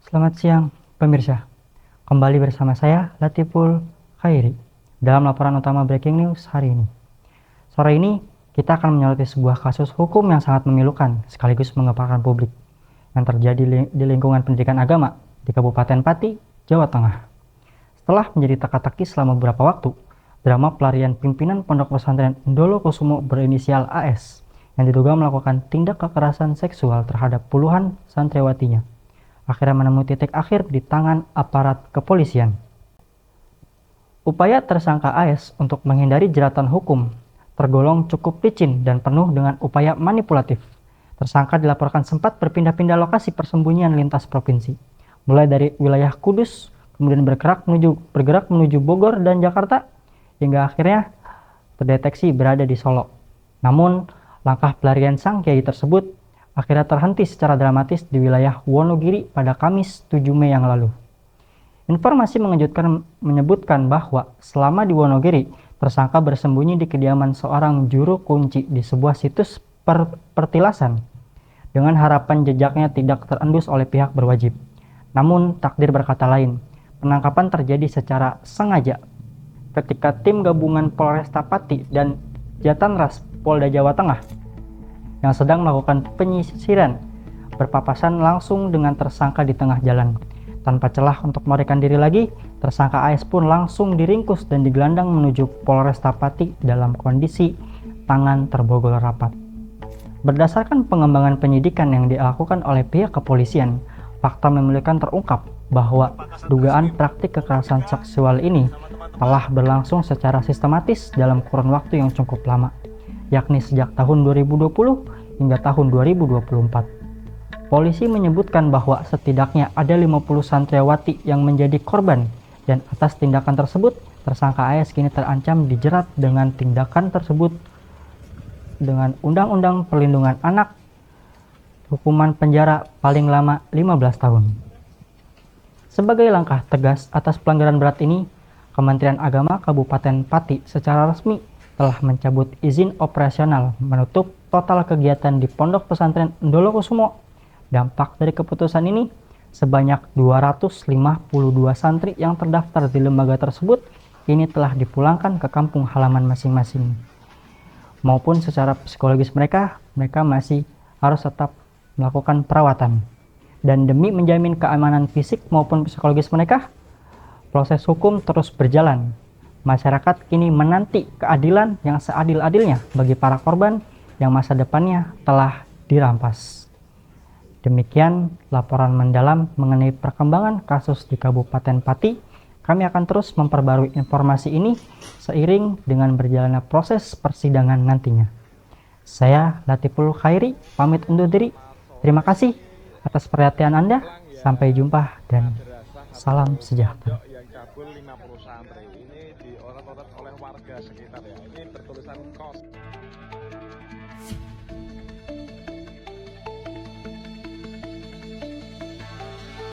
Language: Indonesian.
Selamat siang, pemirsa. Kembali bersama saya, Latiful Khairi, dalam laporan utama Breaking News hari ini. Sore ini, kita akan menyoroti sebuah kasus hukum yang sangat memilukan sekaligus menggemparkan publik yang terjadi di lingkungan pendidikan agama di Kabupaten Pati, Jawa Tengah. Setelah menjadi teka-teki selama beberapa waktu, drama pelarian pimpinan Pondok Pesantren Ndolo Kusumo berinisial AS yang diduga melakukan tindak kekerasan seksual terhadap puluhan santriwatinya akhirnya menemui titik akhir di tangan aparat kepolisian. Upaya tersangka AS untuk menghindari jeratan hukum tergolong cukup licin dan penuh dengan upaya manipulatif. Tersangka dilaporkan sempat berpindah-pindah lokasi persembunyian lintas provinsi, mulai dari wilayah Kudus, kemudian bergerak menuju Bogor dan Jakarta, hingga akhirnya terdeteksi berada di Solo. Namun, langkah pelarian sang kiai tersebut akhirnya terhenti secara dramatis di wilayah Wonogiri pada Kamis 7 Mei yang lalu. Informasi mengejutkan menyebutkan bahwa selama di Wonogiri, tersangka bersembunyi di kediaman seorang juru kunci di sebuah situs pertilasan dengan harapan jejaknya tidak terendus oleh pihak berwajib. Namun takdir berkata lain, penangkapan terjadi secara sengaja ketika tim gabungan Polresta Pati dan Jatanras Polda Jawa Tengah yang sedang melakukan penyisiran berpapasan langsung dengan tersangka di tengah jalan. Tanpa celah untuk melarikan diri lagi, tersangka AS pun langsung diringkus dan digelandang menuju Polresta Pati dalam kondisi tangan terborgol rapat. Berdasarkan pengembangan penyidikan yang dilakukan oleh pihak kepolisian, fakta memilukan terungkap bahwa dugaan praktik kekerasan seksual ini telah berlangsung secara sistematis dalam kurun waktu yang cukup lama, yakni sejak tahun 2020 hingga tahun 2024. Polisi menyebutkan bahwa setidaknya ada 50 santriwati yang menjadi korban, dan atas tindakan tersebut, tersangka AS kini terancam dijerat dengan tindakan tersebut dengan Undang-Undang Perlindungan Anak, hukuman penjara paling lama 15 tahun. Sebagai langkah tegas atas pelanggaran berat ini, Kementerian Agama Kabupaten Pati secara resmi telah mencabut izin operasional menutup total kegiatan di Pondok Pesantren Ndolo Kusumo. Dampak dari keputusan ini, sebanyak 252 santri yang terdaftar di lembaga tersebut kini telah dipulangkan ke kampung halaman masing-masing. Maupun secara psikologis mereka masih harus tetap melakukan perawatan. Dan demi menjamin keamanan fisik maupun psikologis mereka, proses hukum terus berjalan. Masyarakat kini menanti keadilan yang seadil-adilnya bagi para korban yang masa depannya telah dirampas. Demikian laporan mendalam mengenai perkembangan kasus di Kabupaten Pati. Kami akan terus memperbarui informasi ini seiring dengan berjalannya proses persidangan nantinya. Saya Latiful Khairi, pamit undur diri. Terima kasih atas perhatian Anda. Sampai jumpa dan salam sejahtera. Yang cabul 50 santri ini diorot-orot oleh warga sekitar ya. Ini bertulisan kos.